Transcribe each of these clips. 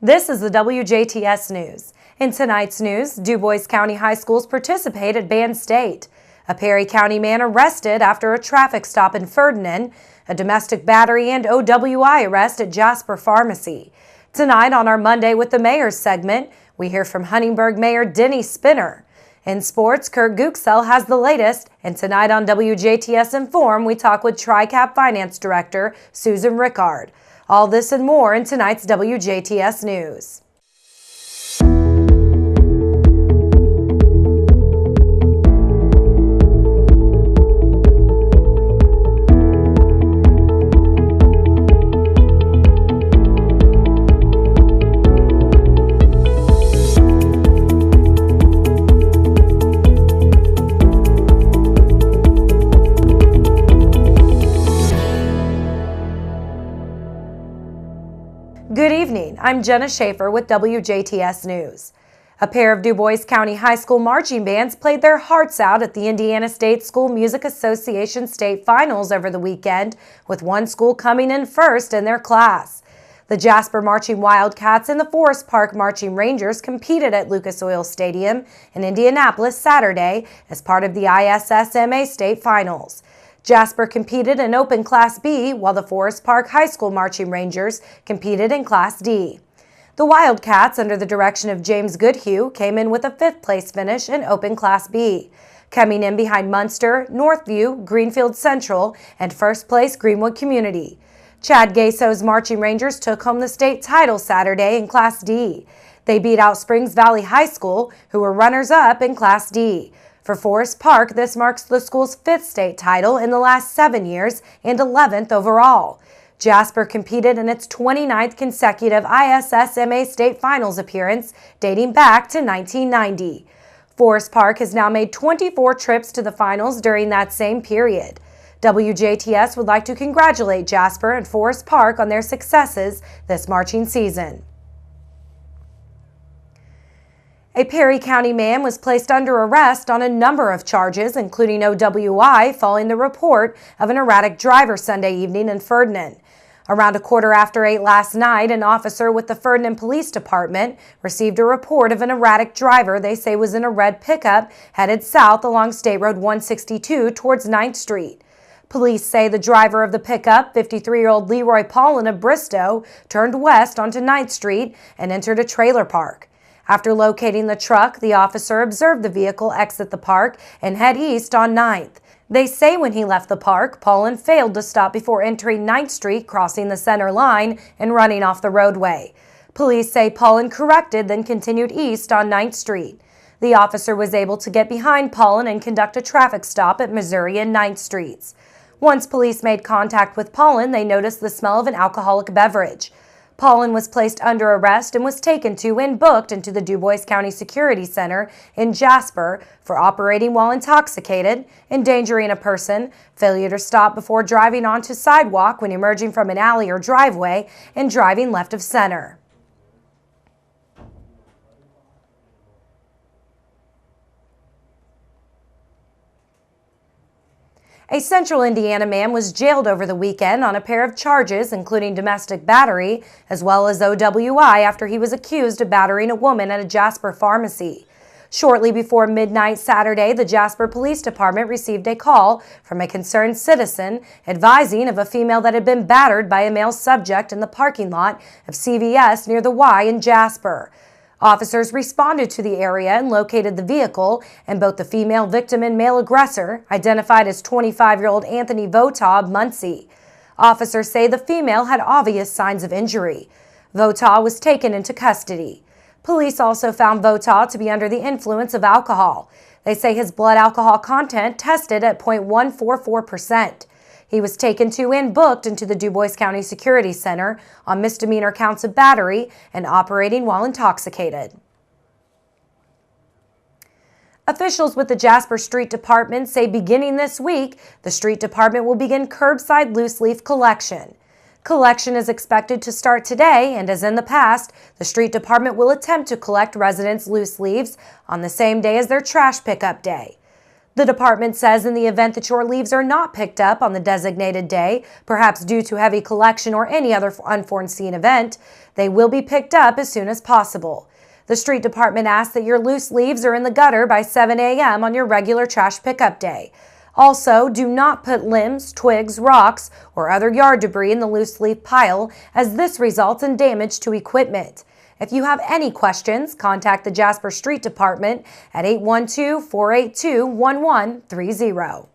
This is the WJTS News. In tonight's news, Du Bois County High Schools participate at Band State. A Perry County man arrested after a traffic stop in Ferdinand, a domestic battery and OWI arrest at Jasper Pharmacy. Tonight on our Monday with the Mayor's segment, we hear from Huntingburg Mayor Denny Spinner. In sports, Kurt Guxell has the latest, and tonight on WJTS Inform, we talk with TriCap Finance Director Susan Rickard. All this and more in tonight's WJTS News. Good evening, I'm Jenna Schaefer with WJTS News. A pair of Du Bois County High School marching bands played their hearts out at the Indiana State School Music Association State Finals over the weekend, with one school coming in first in their class. The Jasper Marching Wildcats and the Forest Park Marching Rangers competed at Lucas Oil Stadium in Indianapolis Saturday as part of the ISSMA State Finals. Jasper competed in Open Class B, while the Forest Park High School Marching Rangers competed in Class D. The Wildcats, under the direction of James Goodhue, came in with a fifth-place finish in Open Class B, coming in behind Munster, Northview, Greenfield Central, and first-place Greenwood Community. Chad Gaso's Marching Rangers took home the state title Saturday in Class D. They beat out Springs Valley High School, who were runners-up in Class D. For Forest Park, this marks the school's fifth state title in the last 7 years and 11th overall. Jasper competed in its 29th consecutive ISSMA State Finals appearance, dating back to 1990. Forest Park has now made 24 trips to the finals during that same period. WJTS would like to congratulate Jasper and Forest Park on their successes this marching season. A Perry County man was placed under arrest on a number of charges, including OWI, following the report of an erratic driver Sunday evening in Ferdinand. Around 8:15 last night, an officer with the Ferdinand Police Department received a report of an erratic driver they say was in a red pickup headed south along State Road 162 towards 9th Street. Police say the driver of the pickup, 53-year-old Leroy Paulin of Bristow, turned west onto 9th Street and entered a trailer park. After locating the truck, the officer observed the vehicle exit the park and head east on 9th. They say when he left the park, Paulin failed to stop before entering 9th Street, crossing the center line, and running off the roadway. Police say Paulin corrected, then continued east on 9th Street. The officer was able to get behind Paulin and conduct a traffic stop at Missouri and 9th Streets. Once police made contact with Paulin, they noticed the smell of an alcoholic beverage. Paulin was placed under arrest and was taken to and booked into the Du Bois County Security Center in Jasper for operating while intoxicated, endangering a person, failure to stop before driving onto sidewalk when emerging from an alley or driveway, and driving left of center. A Central Indiana man was jailed over the weekend on a pair of charges, including domestic battery, as well as OWI, after he was accused of battering a woman at a Jasper pharmacy. Shortly before midnight Saturday, the Jasper Police Department received a call from a concerned citizen advising of a female that had been battered by a male subject in the parking lot of CVS near the Y in Jasper. Officers responded to the area and located the vehicle, and both the female victim and male aggressor, identified as 25-year-old Anthony Votaw of Muncie. Officers say the female had obvious signs of injury. Votaw was taken into custody. Police also found Votaw to be under the influence of alcohol. They say his blood alcohol content tested at 0.144%. He was taken to and booked into the Du Bois County Security Center on misdemeanor counts of battery and operating while intoxicated. Officials with the Jasper Street Department say beginning this week, the street department will begin curbside loose leaf collection. Collection is expected to start today, and as in the past, the street department will attempt to collect residents' loose leaves on the same day as their trash pickup day. The department says in the event that your leaves are not picked up on the designated day, perhaps due to heavy collection or any other unforeseen event, they will be picked up as soon as possible. The street department asks that your loose leaves are in the gutter by 7 a.m. on your regular trash pickup day. Also, do not put limbs, twigs, rocks, or other yard debris in the loose leaf pile, as this results in damage to equipment. If you have any questions, contact the Jasper Street Department at 812-482-1130.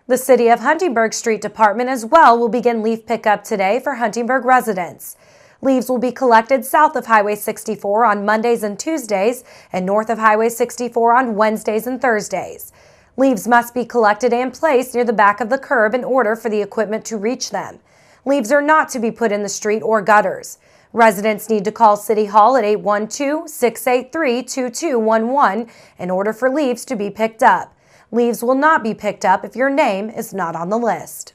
The City of Huntingburg Street Department as well will begin leaf pickup today for Huntingburg residents. Leaves will be collected south of Highway 64 on Mondays and Tuesdays and north of Highway 64 on Wednesdays and Thursdays. Leaves must be collected and placed near the back of the curb in order for the equipment to reach them. Leaves are not to be put in the street or gutters. Residents need to call City Hall at 812-683-2211 in order for leaves to be picked up. Leaves will not be picked up if your name is not on the list.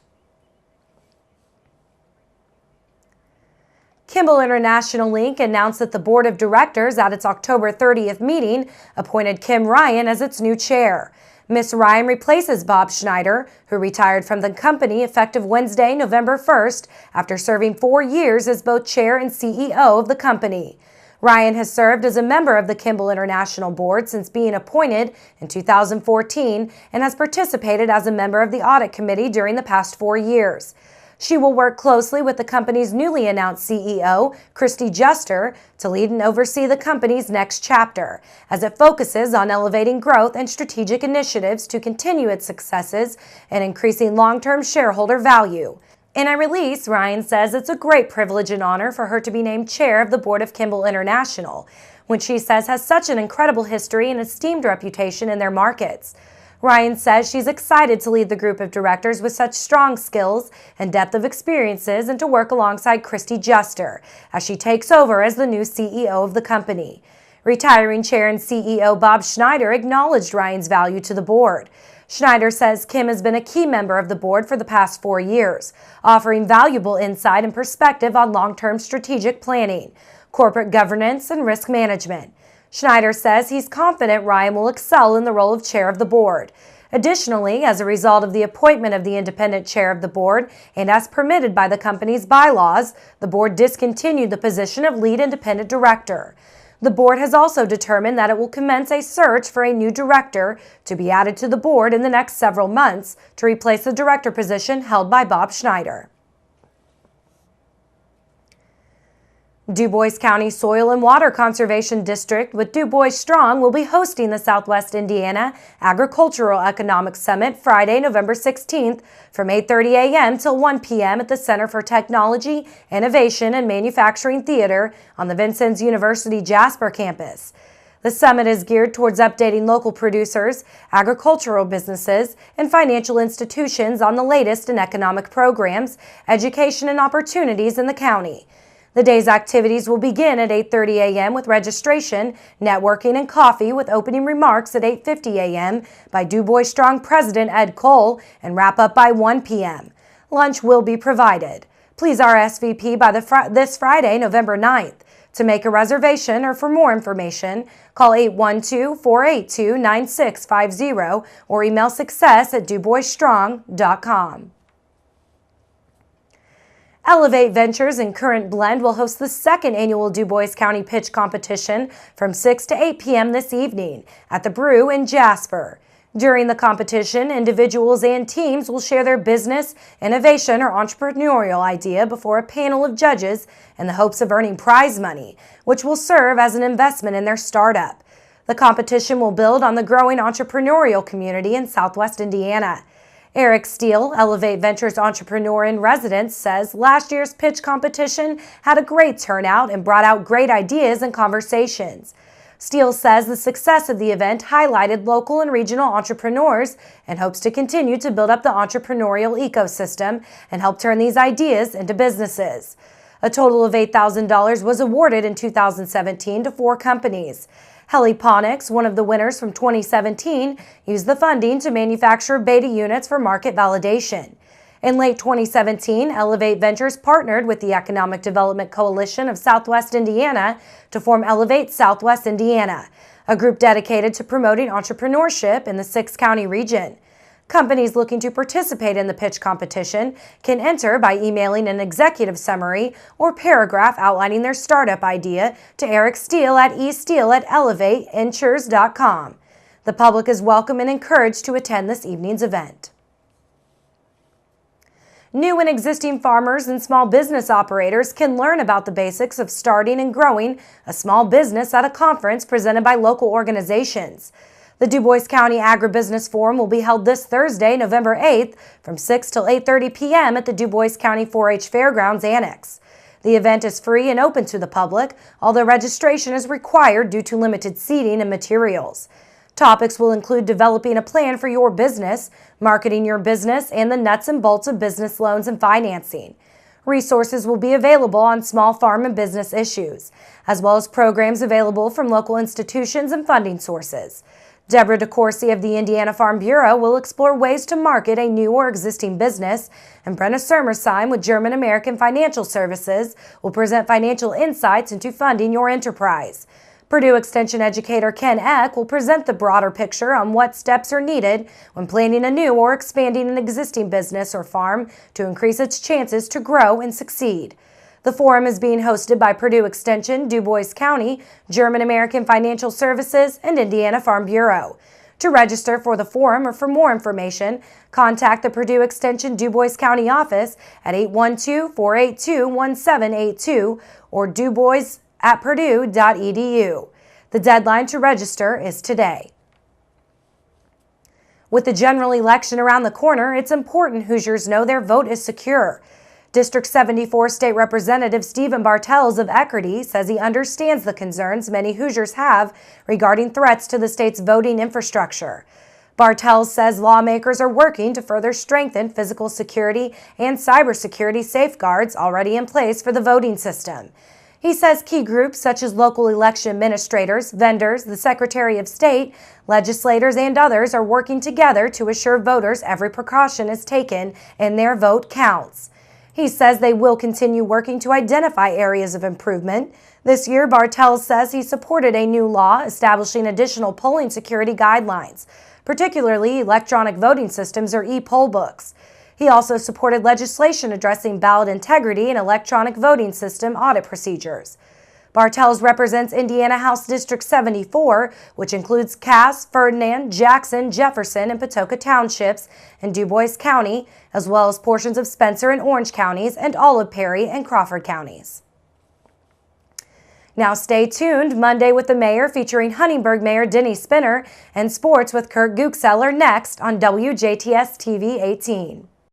Kimball International Inc. announced that the board of directors at its October 30th meeting appointed Kim Ryan as its new chair. Ms. Ryan replaces Bob Schneider, who retired from the company effective Wednesday, November 1st, after serving 4 years as both chair and CEO of the company. Ryan has served as a member of the Kimball International Board since being appointed in 2014 and has participated as a member of the Audit Committee during the past 4 years. She will work closely with the company's newly announced CEO, Christy Juster, to lead and oversee the company's next chapter, as it focuses on elevating growth and strategic initiatives to continue its successes and increasing long-term shareholder value. In a release, Ryan says it's a great privilege and honor for her to be named chair of the board of Kimball International, which she says has such an incredible history and esteemed reputation in their markets. Ryan says she's excited to lead the group of directors with such strong skills and depth of experiences and to work alongside Christy Juster as she takes over as the new CEO of the company. Retiring chair and CEO Bob Schneider acknowledged Ryan's value to the board. Schneider says Kim has been a key member of the board for the past 4 years, offering valuable insight and perspective on long-term strategic planning, corporate governance, and risk management. Schneider says he's confident Ryan will excel in the role of chair of the board. Additionally, as a result of the appointment of the independent chair of the board and as permitted by the company's bylaws, the board discontinued the position of lead independent director. The board has also determined that it will commence a search for a new director to be added to the board in the next several months to replace the director position held by Bob Schneider. DuBois County Soil and Water Conservation District with DuBois Strong will be hosting the Southwest Indiana Agricultural Economic Summit Friday, November 16th from 8:30 a.m. till 1 p.m. at the Center for Technology, Innovation, and Manufacturing Theater on the Vincennes University Jasper campus. The summit is geared towards updating local producers, agricultural businesses, and financial institutions on the latest in economic programs, education, and opportunities in the county. The day's activities will begin at 8:30 a.m. with registration, networking, and coffee with opening remarks at 8:50 a.m. by DuBois Strong President Ed Cole and wrap up by 1 p.m. Lunch will be provided. Please RSVP by this Friday, November 9th. To make a reservation or for more information, call 812-482-9650 or email success@duboisstrong.com. Elevate Ventures and Current Blend will host the second annual DuBois County Pitch Competition from 6 to 8 p.m. this evening at the Brew in Jasper. During the competition, individuals and teams will share their business, innovation, or entrepreneurial idea before a panel of judges in the hopes of earning prize money, which will serve as an investment in their startup. The competition will build on the growing entrepreneurial community in Southwest Indiana. Eric Steele, Elevate Ventures entrepreneur in residence, says last year's pitch competition had a great turnout and brought out great ideas and conversations. Steele says the success of the event highlighted local and regional entrepreneurs and hopes to continue to build up the entrepreneurial ecosystem and help turn these ideas into businesses. A total of $8,000 was awarded in 2017 to 4 companies. Heliponics, one of the winners from 2017, used the funding to manufacture beta units for market validation. In late 2017, Elevate Ventures partnered with the Economic Development Coalition of Southwest Indiana to form Elevate Southwest Indiana, a group dedicated to promoting entrepreneurship in the six-county region. Companies looking to participate in the pitch competition can enter by emailing an executive summary or paragraph outlining their startup idea to Eric Steele at esteele@elevateinsures.com. The public is welcome and encouraged to attend this evening's event. New and existing farmers and small business operators can learn about the basics of starting and growing a small business at a conference presented by local organizations. The Dubois County Agribusiness Forum will be held this Thursday, November 8th, from 6 till 8:30 p.m. at the Dubois County 4-H Fairgrounds Annex. The event is free and open to the public, although registration is required due to limited seating and materials. Topics will include developing a plan for your business, marketing your business, and the nuts and bolts of business loans and financing. Resources will be available on small farm and business issues, as well as programs available from local institutions and funding sources. Deborah DeCourcy of the Indiana Farm Bureau will explore ways to market a new or existing business, and Brenna Sermersheim with German American Financial Services will present financial insights into funding your enterprise. Purdue Extension educator Ken Eck will present the broader picture on what steps are needed when planning a new or expanding an existing business or farm to increase its chances to grow and succeed. The forum is being hosted by Purdue Extension, Dubois County, German American Financial Services, and Indiana Farm Bureau. To register for the forum or for more information, contact the Purdue Extension Dubois County office at 812-482-1782 or dubois@purdue.edu. The deadline to register is today. With the general election around the corner, it's important Hoosiers know their vote is secure. District 74 State Representative Stephen Bartels of Eckerty says he understands the concerns many Hoosiers have regarding threats to the state's voting infrastructure. Bartels says lawmakers are working to further strengthen physical security and cybersecurity safeguards already in place for the voting system. He says key groups such as local election administrators, vendors, the Secretary of State, legislators, and others are working together to assure voters every precaution is taken and their vote counts. He says they will continue working to identify areas of improvement. This year, Bartels says he supported a new law establishing additional polling security guidelines, particularly electronic voting systems or e-poll books. He also supported legislation addressing ballot integrity and electronic voting system audit procedures. Bartels represents Indiana House District 74, which includes Cass, Ferdinand, Jackson, Jefferson, and Patoka Townships in Dubois County, as well as portions of Spencer and Orange counties and all of Perry and Crawford counties. Now stay tuned. Monday with the Mayor featuring Huntingburg Mayor Denny Spinner and Sports with Kurt Guxeller next on WJTS TV 18.